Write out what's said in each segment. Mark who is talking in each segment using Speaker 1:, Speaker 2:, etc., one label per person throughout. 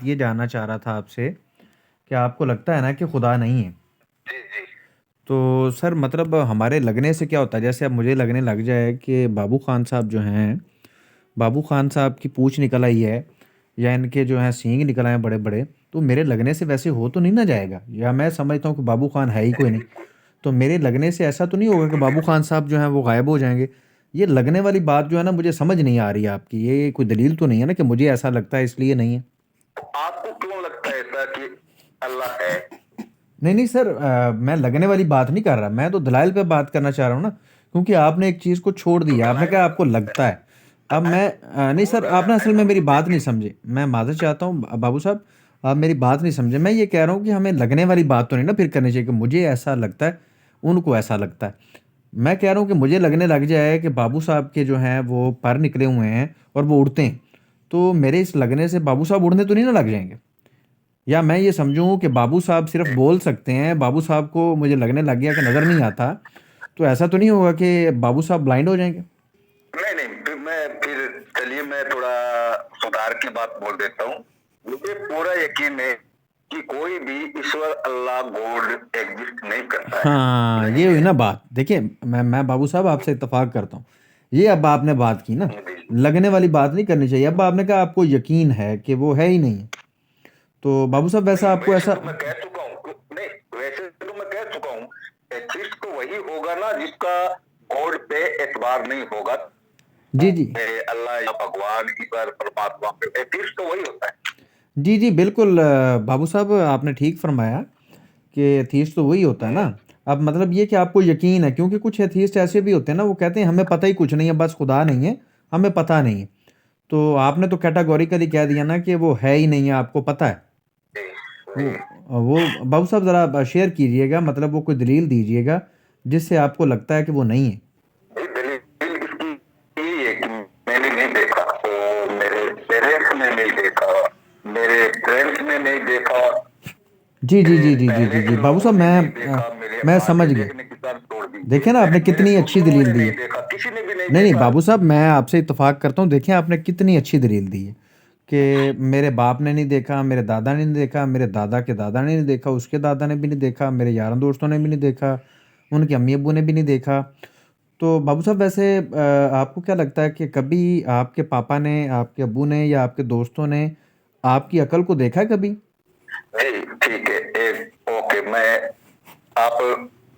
Speaker 1: ये जानना चाह रहा था आपसे कि आपको लगता है ना कि खुदा नहीं है।
Speaker 2: जी, जी।
Speaker 1: तो सर मतलब हमारे लगने से क्या होता है, जैसे अब मुझे लगने लग जाए कि बाबू खान साहब जो हैं, बाबू खान साहब की पूँछ निकल आई है या इनके जो हैं सींग निकल आए हैं बड़े-बड़े, तो मेरे लगने से वैसे हो तो नहीं ना जाएगा? या मैं समझता हूँ कि बाबू खान है ही कोई
Speaker 2: नहीं,
Speaker 1: नहीं,
Speaker 2: बिल्कुल,
Speaker 1: तो मेरे लगने से ऐसा तो नहीं होगा कि बाबू खान साहब जो हैं वो गायब हो जाएँगे? ये लगने वाली बात जो है ना मुझे समझ नहीं आ रही है आपकी, ये कोई दलील तो नहीं है ना कि मुझे ऐसा लगता है इसलिए नहीं है?
Speaker 2: तो आपको क्यों लगता है ऐसा कि अल्लाह है?
Speaker 1: नहीं, नहीं सर, मैं लगने वाली बात नहीं कर रहा, मैं तो दलाइल पे बात करना चाह रहा हूँ ना, क्योंकि आपने एक चीज़ को छोड़
Speaker 2: तो
Speaker 1: दिया, आपने
Speaker 2: दलाइल
Speaker 1: कहा आपको लगता है। अब
Speaker 2: हैं?
Speaker 1: मैं नहीं
Speaker 2: वो
Speaker 1: सर, आप ना
Speaker 2: दलाइल
Speaker 1: असल में
Speaker 2: हम
Speaker 1: मेरी बात नहीं
Speaker 2: देखें।
Speaker 1: समझे, मैं माज़रत चाहता हूँ बाबू साहब, आप मेरी बात नहीं समझे। मैं ये कह रहा हूँ कि हमें लगने वाली बात तो नहीं ना फिर करनी चाहिए कि मुझे ऐसा लगता है, उनको ऐसा लगता है। मैं कह रहा हूँ कि मुझे लगने लग जाए कि बाबू साहब के जो हैं वो पर निकले हुए हैं और वो उड़ते हैं, तो मेरे इस लगने से बाबू साहब उड़ने तो नहीं ना लग जाएँगे? या मैं ये समझूँ कि बाबू साहब सिर्फ़ बोल सकते हैं, बाबू साहब को मुझे लगने लग गया कि नज़र नहीं आता, तो ऐसा तो नहीं होगा कि बाबू साहब ब्लाइंड हो जाएँगे?
Speaker 2: नहीं, नहीं, फिर चलिए मैं थोड़ा सुधार की बात बोल देता हूँ। मुझे पूरा यकीन है कि कोई भी ईश्वर, अल्लाह, गॉड एग्ज़िस्ट नहीं करता है।
Speaker 1: हाँ,
Speaker 2: नहीं
Speaker 1: ये हुई
Speaker 2: है।
Speaker 1: ना बात। देखिए, मैं बाबू साहब आपसे इत्तेफ़ाक करता हूँ। ये अब आपने बात की ना,
Speaker 2: जी।
Speaker 1: लगने वाली बात नहीं करनी चाहिए। अब आपने कहा आपको यकीन है कि वो है ही नहीं है, तो बाबू साहब
Speaker 2: नहीं,
Speaker 1: वैसा आपको
Speaker 2: वैसे
Speaker 1: ऐसा
Speaker 2: तो मैं कह चुका हूँ नहीं, वैसे तो मैं कह चुका हूँ, एथिस्ट तो वही होगा ना जिसका गॉड पे एतबार नहीं होगा।
Speaker 1: जी, जी।
Speaker 2: अल्लाह या भगवान, ईश्वर, परमात्मा पे एथिस्ट तो वही होता है।
Speaker 1: जी, जी, बिल्कुल बाबू साहब आपने ठीक फ़रमाया कि एथीस्ट तो वही होता है ना।
Speaker 2: हुँ।
Speaker 1: अब मतलब ये कि आपको यकीन है, क्योंकि कुछ एथीस्ट ऐसे भी होते हैं ना, वो कहते हैं हमें पता ही कुछ नहीं है, बस खुदा नहीं है, हमें पता नहीं है। तो आपने तो कैटेगोरिकली कह दिया ना कि वो है ही नहीं है, आपको पता है।
Speaker 2: जी,
Speaker 1: वो
Speaker 2: जी।
Speaker 1: वो बाबू साहब ज़रा शेयर कीजिएगा, मतलब वो कोई दलील दीजिएगा, जिससे आपको लगता है कि वो नहीं है।
Speaker 2: भाई दलील इसकी यही है कि मैंने नहीं देखा, तो मेरे पेरेंट्स ने नहीं देखा, मेरे फ्रेंड्स ने नहीं देखा,
Speaker 1: जी, जी,
Speaker 2: मेरे
Speaker 1: जी, जी, जी,
Speaker 2: पहले
Speaker 1: जी,
Speaker 2: के
Speaker 1: जी। बाबू
Speaker 2: लोगों
Speaker 1: साहब
Speaker 2: ने
Speaker 1: मैं
Speaker 2: नहीं देखा, मेरे
Speaker 1: मैं
Speaker 2: माँ ने
Speaker 1: समझ गया।
Speaker 2: देखने की बात छोड़ दी।
Speaker 1: देखिए ना आपने
Speaker 2: मेरे
Speaker 1: कितनी अच्छी
Speaker 2: दूसरों
Speaker 1: दलील
Speaker 2: ने
Speaker 1: दी
Speaker 2: नहीं
Speaker 1: है।
Speaker 2: देखा, किसी ने भी नहीं
Speaker 1: नहीं, नहीं
Speaker 2: देखा।
Speaker 1: बाबू साहब मैं आपसे इत्तेफ़ाक करता हूँ, देखिए आपने कितनी अच्छी दलील दी है कि मेरे बाप ने नहीं देखा, मेरे दादा ने नहीं देखा, मेरे दादा के दादा ने नहीं देखा, उसके दादा ने भी नहीं देखा, मेरे यारों दोस्तों ने भी नहीं देखा, उनके अम्मी-अब्बू ने भी नहीं देखा। तो बाबू साहब वैसे आपको क्या लगता है कि कभी आपके पापा ने, आपके अब्बू ने या आपके दोस्तों ने आपकी अकल को देखा है कभी?
Speaker 2: नहीं, ठीक है, एक ओके, मैं आप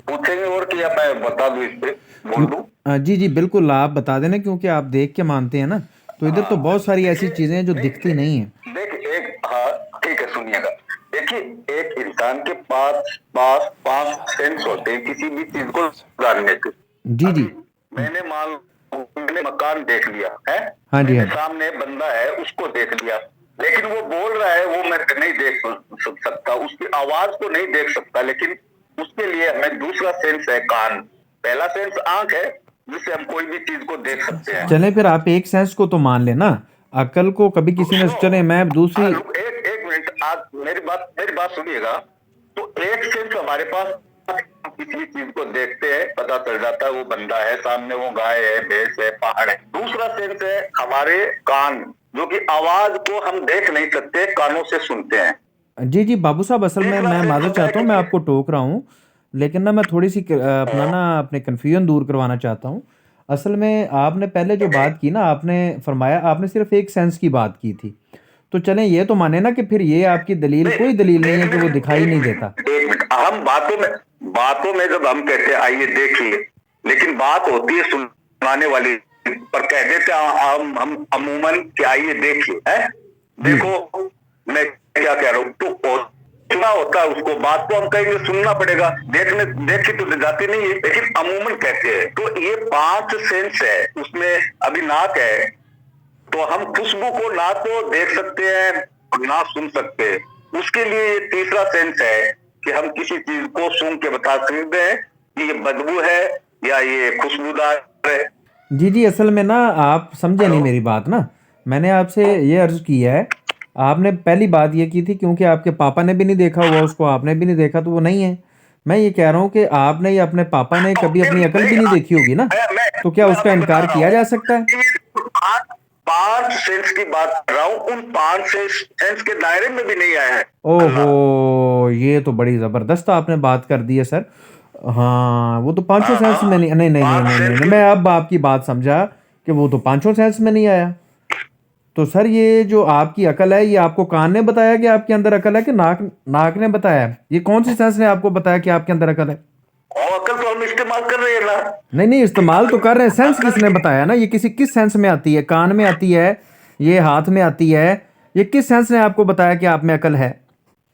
Speaker 2: पूछेंगे और क्या मैं बता दूं, इस पे बोल दूं?
Speaker 1: जी, जी, बिल्कुल आप बता देना, क्योंकि आप देख के मानते हैं ना, तो इधर तो
Speaker 2: हाँ,
Speaker 1: बहुत सारी ऐसी
Speaker 2: देखिए,
Speaker 1: चीज़ें हैं जो
Speaker 2: नहीं,
Speaker 1: दिखती नहीं हैं।
Speaker 2: देखिए एक, हाँ, ठीक है, सुनिएगा। देखिए, एक इंसान के पास पास 5 सेंस होते हैं किसी भी चीज़ को जानने के।
Speaker 1: जी, जी।
Speaker 2: अभी मैंने मान लो मैंने मकान देख लिया, है?
Speaker 1: हाँ जी, हाँ
Speaker 2: मेरे
Speaker 1: जी।
Speaker 2: सामने बंदा है, उसको देख लिया, लेकिन वो बोल रहा है वो मैं नहीं देख सकता, उसकी आवाज़ को नहीं देख सकता, लेकिन उसके लिए हमें दूसरा सेंस है कान। पहला सेंस आँख है, जिससे हम कोई भी चीज़ को देख सकते हैं।
Speaker 1: चलें फिर आप एक सेंस को तो मान लें ना, अकल को कभी किसी ने
Speaker 2: सुनो,
Speaker 1: चलें मैं दूसरी।
Speaker 2: एक एक मिनट, आप मेरी बात सुनिएगा। तो एक सेंस हमारे पास, हम किसी भी चीज को देखते हैं, पता चल जाता है वो बंदा है सामने, वो गाय है, भैंस है, पहाड़ है। दूसरा सेंस है हमारे कान, जो कि आवाज को हम देख नहीं सकते, कानों से सुनते हैं।
Speaker 1: जी, जी, बाबू साहब असल में
Speaker 2: तीसरा
Speaker 1: मैं
Speaker 2: सेंस
Speaker 1: माज़रत
Speaker 2: होता है
Speaker 1: चाहता हूँ, मैं
Speaker 2: किसी,
Speaker 1: आपको टोक रहा हूँ, लेकिन ना मैं थोड़ी-सी अपना ना अपने कन्फ्यूजन दूर करवाना चाहता हूँ। असल में आपने पहले जो बात की ना, आपने फरमाया आपने सिर्फ़ एक सेंस की बात की थी। तो चलें ये तो माने ना कि फिर ये आपकी दलील
Speaker 2: नहीं,
Speaker 1: कोई दलील नहीं है कि
Speaker 2: देखने
Speaker 1: वो
Speaker 2: में
Speaker 1: दिखाई
Speaker 2: एक
Speaker 1: नहीं देता।
Speaker 2: मिनट, एक मिनट, हम बातों में जब हम कहते हैं आइए देखिए, लेकिन बात होती है सुनाने वाली, पर कह देते हैं हम अमूमन कि आइए देखिए, है?
Speaker 1: जी, जी।
Speaker 2: देखो, मैं क्या कह रहा हूँ, तो सुना होता है उसको, बात को हम कहेंगे सुनना पड़ेगा, देखने देखी तो जाती नहीं है, लेकिन अमूमन कहते हैं। तो ये 5 सेंस है, उसमें अभी नाक है, तो हम खुशबू को ना तो देख सकते हैं और ना सुन सकते हैं। उसके लिए ये तीसरा सेंस है कि हम किसी चीज को सूंघ के बता सकते हैं कि ये बदबू है या ये खुशबूदार है।
Speaker 1: जी, जी, असल में ना आप समझे नहीं
Speaker 2: हेलो।
Speaker 1: मेरी बात ना। मैंने आपसे ये अर्ज़ की है, आपने पहली बात ये की थी क्योंकि आपके पापा ने भी नहीं देखा हुआ उसको, आपने भी नहीं देखा तो वो नहीं है। मैं ये कह रहा हूँ कि आपने या अपने पापा ने
Speaker 2: तो
Speaker 1: कभी
Speaker 2: फिर
Speaker 1: अपनी अकल
Speaker 2: नहीं,
Speaker 1: भी नहीं देखी होगी ना,
Speaker 2: मैं मैं
Speaker 1: तो क्या
Speaker 2: मैं
Speaker 1: उसका
Speaker 2: अभी बता
Speaker 1: इनकार
Speaker 2: रहा
Speaker 1: किया
Speaker 2: हूँ
Speaker 1: जा सकता है?
Speaker 2: कि पांच 5 सेंस की बात कर रहा हूं, उन 5 सेंस के दायरे में भी नहीं आया है।
Speaker 1: ओहो, ये तो बड़ी जबरदस्त आपने बात कर दी है सर। हाँ, वो तो पांचों
Speaker 2: हाँ
Speaker 1: सेंस में नहीं, नहीं नहीं नहीं
Speaker 2: 5
Speaker 1: नहीं नहीं
Speaker 2: सेंस
Speaker 1: नहीं, मैं अब आपकी बात समझा कि वो तो पांचों सेंस में नहीं आया। तो सर ये जो आपकी अकल है, ये आपको कान ने बताया कि आपके अंदर अकल है, कि नाक नाक ने बताया? ये कौन सी सेंस ने आपको बताया कि आपके अंदर अकल है?
Speaker 2: और अकल तो हम इस्तेमाल कर रहे हैं ना।
Speaker 1: नहीं नहीं, इस्तेमाल तो कर रहे हैं, सेंस
Speaker 2: अकल
Speaker 1: किसने बताया ना? ये किस सेंस में आती है? कान में आती है, ये हाथ में आती है, ये किस सेंस ने आपको बताया कि आप में अकल है?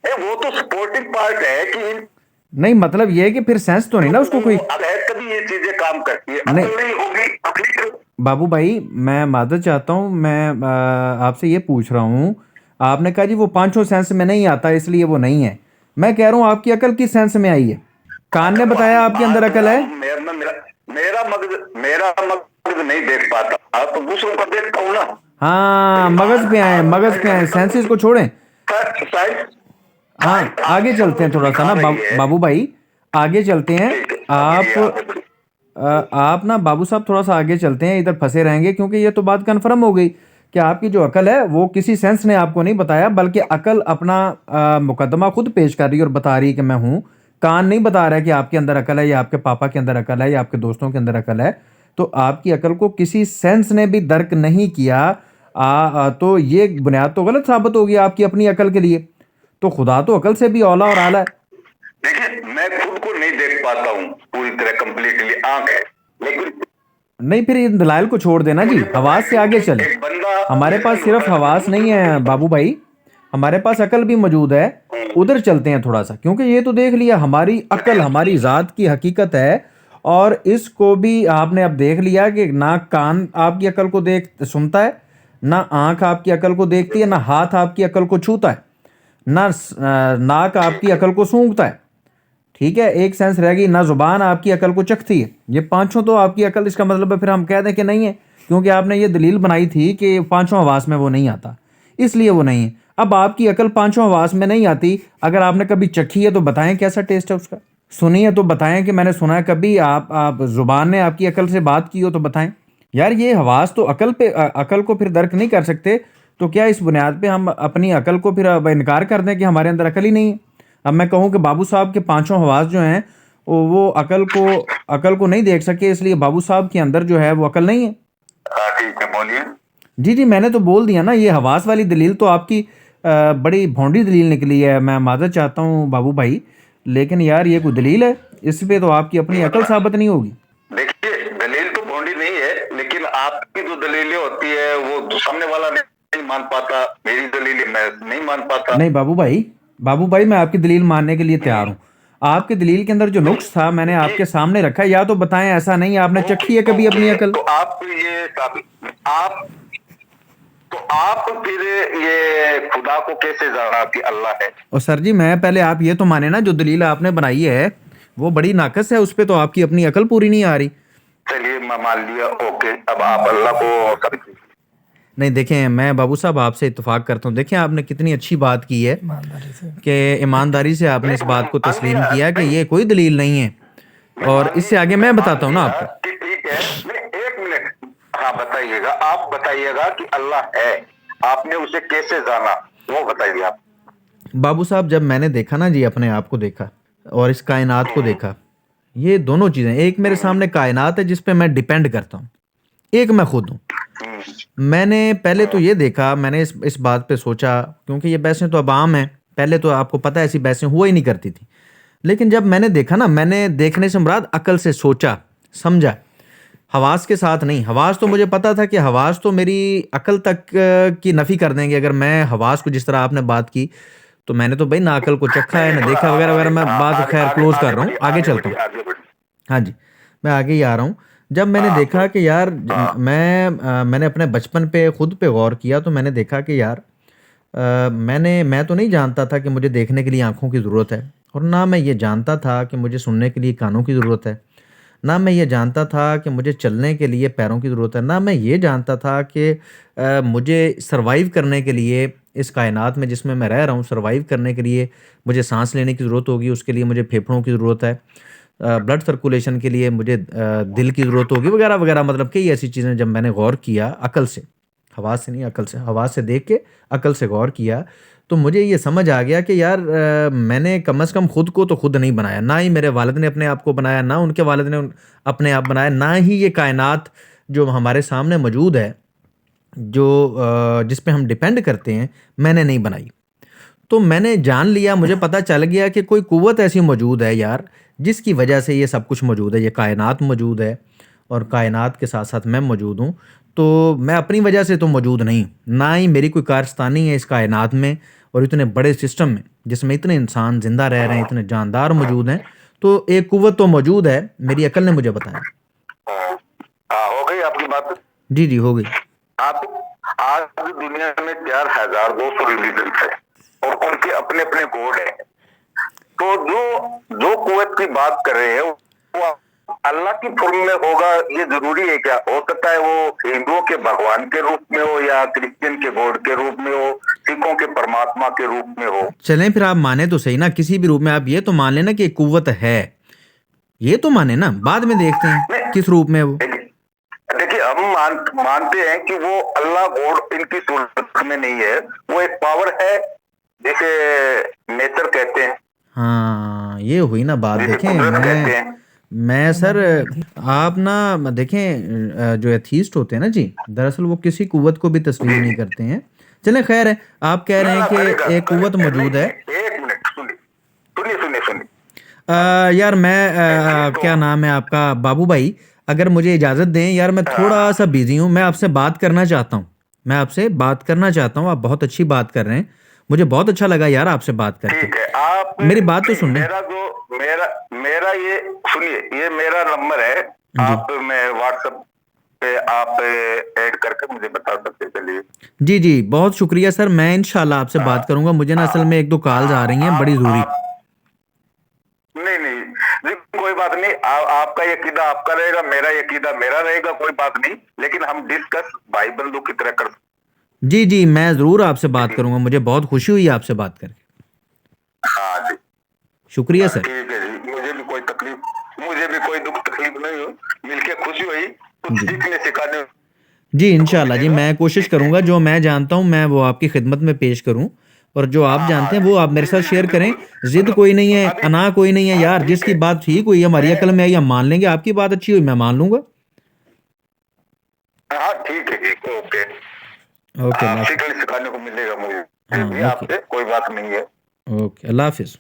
Speaker 2: वो तो सपोर्टिंग पार्ट है कि
Speaker 1: नहीं, मतलब ये है कि फिर सेंस तो नहीं ना उसको कोई।
Speaker 2: तभी ये चीजें काम करती है,
Speaker 1: नहीं
Speaker 2: अकल नहीं होगी तकलीफ।
Speaker 1: बाबू भाई, मैं मादर चाहता हूँ, मैं आपसे ये पूछ रहा हूँ। आपने कहा जी वो पांचों सेंस में नहीं आता इसलिए वो नहीं है। मैं कह रहा हूँ आपकी अकल किस सेंस में आई है? कान ने बताया आपके अंदर अकल है?
Speaker 2: मेरा मगज नहीं देख पाता, तो दूसरों का देखता हूँ ना।
Speaker 1: हाँ, मगज पे आए, मगज पे आए, सेंसेस को छोड़ें। हाँ, आगे चलते हैं थोड़ा सा ना बाबू भाई, आगे चलते हैं। आप आप ना बाबू साहब थोड़ा सा आगे चलते हैं, इधर फंसे रहेंगे क्योंकि ये तो बात कन्फर्म हो गई कि आपकी जो अकल है वो किसी सेंस ने आपको नहीं बताया, बल्कि अकल अपना मुकदमा खुद पेश कर रही है और बता रही है कि मैं हूँ। कान नहीं बता रहा है कि आपके अंदर अकल है, या आपके पापा के अंदर अकल है, या आपके दोस्तों के अंदर अकल है। तो आपकी अकल को किसी सेंस ने भी दर्क नहीं किया। तो ये बुनियाद तो गलत साबित होगी आपकी अपनी अकल के लिए। तो खुदा तो अकल से भी औला और आला है।
Speaker 2: देखिए, मैं खुद को नहीं देख पाता हूँ पूरी तरह कंप्लीटली, आंख है, लेकिन
Speaker 1: नहीं, फिर इन दलाइल को छोड़ देना जी, हवास से आगे चले। हमारे पास सिर्फ हवास नहीं है बाबू भाई, हमारे पास अकल भी मौजूद है। उधर चलते हैं थोड़ा सा, क्योंकि ये तो देख लिया हमारी अकल हमारी ज़ात की हकीकत है, और इसको भी आपने अब देख लिया कि ना कान आपकी अकल को देख सुनता है, ना आंख आपकी अकल को देखती है, ना हाथ आपकी अकल को छूता है, ना नाक आपकी अकल को सूंघता है। ठीक है, एक सेंस रह गई, ना जुबान आपकी अकल को चखती है। ये पांचों तो आपकी अकल, इसका मतलब है फिर हम कह दें कि नहीं है, क्योंकि आपने ये दलील बनाई थी कि पांचों हवास में वो नहीं आता, इसलिए वो नहीं है। अब आपकी अकल पांचों हवास में नहीं आती, अगर आपने कभी चखी है तो बताएं कैसा टेस्ट है उसका। सुनी है तो बताएं कि मैंने सुना है कभी। आप जुबान ने आपकी अकल से बात की हो तो बताएं। यार ये हवास तो अकल को फिर दर्क नहीं कर सकते, तो क्या इस बुनियाद पे हम अपनी अकल को फिर अब इनकार कर दें कि हमारे अंदर अकल ही नहीं है? अब मैं कहूँ कि बाबू साहब के पांचों हवास जो हैं वो अकल को नहीं देख सके, इसलिए बाबू साहब के अंदर जो है वो अकल नहीं है।
Speaker 2: ठीक है, बोलिए।
Speaker 1: जी जी, मैंने तो बोल दिया ना, ये हवास वाली दलील तो आपकी बड़ी भौंडी दलील निकली है। मैं माजर चाहता हूँ बाबू भाई, लेकिन यार ये कोई दलील है? इस पे तो आपकी अपनी अकल साबित नहीं होगी।
Speaker 2: देखिए, दलील तो भौंडी नहीं है, लेकिन आपकी जो दलीलें होती है वो सामने वाला नहीं मान पाता, मेरी दलीलें मैं नहीं मान पाता।
Speaker 1: नहीं बाबू भाई, मैं आपकी दलील मानने के लिए तैयार हूँ। आपकी दलील के अंदर जो नुक्स था मैंने आपके सामने रखा है, या तो बताएं ऐसा नहीं आपने चखी है कभी अपनी अकल?
Speaker 2: तो आप फिर ये खुदा को कैसे जाना कि अल्लाह है?
Speaker 1: और सर जी, मैं पहले आप ये तो माने ना, जो दलील आपने बनाई है वो बड़ी नाकस है, उस पर तो आपकी अपनी अकल पूरी नहीं आ रही।
Speaker 2: चलिए, मैं मान लिया, ओके। अब आप अल्लाह को
Speaker 1: नहीं, देखें, मैं बाबू साहब आपसे इत्तेफाक करता हूँ। देखें, आपने कितनी अच्छी बात की है कि ईमानदारी से आपने इस बात को तस्लीम किया कि ये कोई दलील नहीं है। और इससे आगे मैं बताता हूँ ना आपको।
Speaker 2: ठीक है, एक मिनट। हाँ, बताइएगा, आप बताइएगा कि अल्लाह है, आपने उसे कैसे जाना, वो बताइए आप।
Speaker 1: बाबू साहब, जब मैंने देखा ना जी, अपने आप को देखा और इस कायनात को देखा, ये दोनों चीज़ें, एक मेरे सामने कायनात है जिस पे मैं डिपेंड करता हूँ, एक मैं खुद हूँ। मैंने पहले तो ये देखा, मैंने इस बात पे सोचा, क्योंकि ये बहसें तो अब आम हैं, पहले तो आपको पता है ऐसी बहसें हुआ ही नहीं करती थी। लेकिन जब मैंने देखा ना, मैंने देखने से मुराद अकल से सोचा समझा, हवास के साथ नहीं। हवास तो मुझे पता था कि हवास तो मेरी अकल तक की नफ़ी कर देंगे अगर मैं हवास को, जिस तरह आपने बात की, तो मैंने तो भाई ना अकल को चखा है ना देखा वगैरह वगैरह। मैं बात खैर क्लोज कर रहा हूँ, आगे चलता हूँ। हाँ जी, मैं आगे ही आ रहा हूँ। जब मैंने देखा कि यार मैंने अपने बचपन पे खुद पे गौर किया, तो मैंने देखा कि यार मैं तो नहीं जानता था कि मुझे देखने के लिए आँखों की ज़रूरत है, और ना मैं ये जानता था कि मुझे सुनने के लिए कानों की ज़रूरत है, ना मैं ये जानता था कि मुझे चलने के लिए पैरों की ज़रूरत है, ना मैं ये जानता था कि मुझे सर्वाइव करने के लिए इस कायनात में जिसमें मैं रह रहा हूँ, सर्वाइव करने के लिए मुझे सांस लेने की ज़रूरत होगी, उसके लिए मुझे फेफड़ों की ज़रूरत है, ब्लड सर्कुलेशन के लिए मुझे दिल की ज़रूरत होगी, वगैरह वगैरह। मतलब कई ऐसी चीज़ें जब मैंने गौर किया अकल से, हवा से नहीं, अकल से, हवा से देख के अकल से गौर किया, तो मुझे ये समझ आ गया कि यार मैंने कम से कम खुद को तो खुद नहीं बनाया, ना ही मेरे वालिद ने अपने आप को बनाया, ना उनके वालिद ने अपने आप बनाया, ना ही ये कायनात जो हमारे सामने मौजूद है, जो जिस पे हम डिपेंड करते हैं, मैंने नहीं बनाई। तो मैंने जान लिया, मुझे पता चल गया कि कोई कुव्वत ऐसी मौजूद है यार, जिसकी वजह से ये सब कुछ मौजूद है, ये कायनात मौजूद है, और कायनात के साथ साथ मैं मौजूद हूँ। तो मैं अपनी वजह से तो मौजूद नहीं, ना ही मेरी कोई कारस्तानी है इस कायनात में और इतने बड़े सिस्टम में, जिसमें इतने इंसान ज़िंदा रह रहे हैं, इतने जानदार मौजूद हैं। तो एक कुव्वत तो मौजूद है, मेरी अकल ने मुझे बताया।
Speaker 2: हो गई आपकी बात?
Speaker 1: जी, जी, हो गई।
Speaker 2: आप आज दुनिया में 4,200 रिलीजन है और उनके अपने अपने कोड है। तो जो कुव्वत की बात कर रहे हैं वो अल्लाह की फॉर्म में होगा, ये जरूरी है क्या? हो सकता है वो हिंदुओं के भगवान के रूप में हो, या क्रिश्चियन के गॉड के रूप में हो, सिखों के परमात्मा के रूप में हो।
Speaker 1: चलें फिर, आप माने तो सही ना, किसी भी रूप में। आप ये तो मान लेना कि एक कुव्वत है, ये तो माने ना, बाद में देखते हैं किस रूप में वो।
Speaker 2: देखिए, हम मानते हैं कि वो अल्लाह गॉड इनकी सूरत में नहीं है, वो एक पावर है, जैसे नेचर कहते हैं।
Speaker 1: हाँ, ये हुई ना बात। देखें,
Speaker 2: कहते हैं।
Speaker 1: मैं सर, आप ना देखें, जो एथीस्ट होते हैं ना जी, दरअसल वो किसी कुव्वत को भी तस्लीम नहीं करते हैं। चलें, खैर है, आप कह रहे हैं कि एक कुव्वत मौजूद है।
Speaker 2: एक मिनट सुनिए सुनिए सुनिए सुनिए।
Speaker 1: यार मैं क्या नाम है आपका, बाबू भाई, अगर मुझे इजाज़त दें यार, मैं थोड़ा सा बिजी हूँ, मैं आपसे बात करना चाहता हूँ, मैं आपसे बात करना चाहता हूँ। आप बहुत अच्छी बात कर रहे हैं, मुझे बहुत अच्छा लगा यार आपसे बात करके।
Speaker 2: ठीक है, आप
Speaker 1: मेरी बात तो सुन लें।
Speaker 2: मेरा ये सुनिए, ये मेरा नंबर है, आप मैं व्हाट्सएप पे आप ऐड करके मुझे बता सकते। चलिए,
Speaker 1: जी, जी, बहुत शुक्रिया सर, मैं इंशाल्लाह आपसे बात करूंगा। मुझे ना असल में एक दो कॉल्स आ रही हैं बड़ी ज़रूरी।
Speaker 2: नहीं नहीं, कोई बात नहीं। आपका यकीदा आपका रहेगा, मेरा यकीदा मेरा रहेगा, कोई बात नहीं, लेकिन हम डिस्कस भाई बंधु की तरह कर।
Speaker 1: जी, जी, मैं ज़रूर आपसे बात करूंगा, मुझे बहुत खुशी हुई आपसे बात करके।
Speaker 2: हाँ जी,
Speaker 1: शुक्रिया सर।
Speaker 2: ठीक है जी, मुझे भी कोई दुख तकलीफ नहीं हो, मिलके खुशी हुई, कुछ सीखने सिखाने।
Speaker 1: जी, इंशाल्लाह जी, मैं कोशिश करूंगा, जो मैं जानता हूं मैं वो आपकी खिदमत में पेश करूं, और जो आप जानते हैं वो आप मेरे साथ शेयर करें। जिद कोई नहीं है, अना कोई नहीं है यार, जिसकी बात ठीक हुई, हमारी अकल में आई, हम मान लेंगे। आपकी बात अच्छी हुई, मैं मान लूंगा।
Speaker 2: हाँ ठीक है, ओके
Speaker 1: ओके,
Speaker 2: सीखने सिखाने को मिलेगा मुझे,
Speaker 1: हाँ,
Speaker 2: आपसे कोई बात नहीं है।
Speaker 1: ओके, अल्लाह हाफिज़।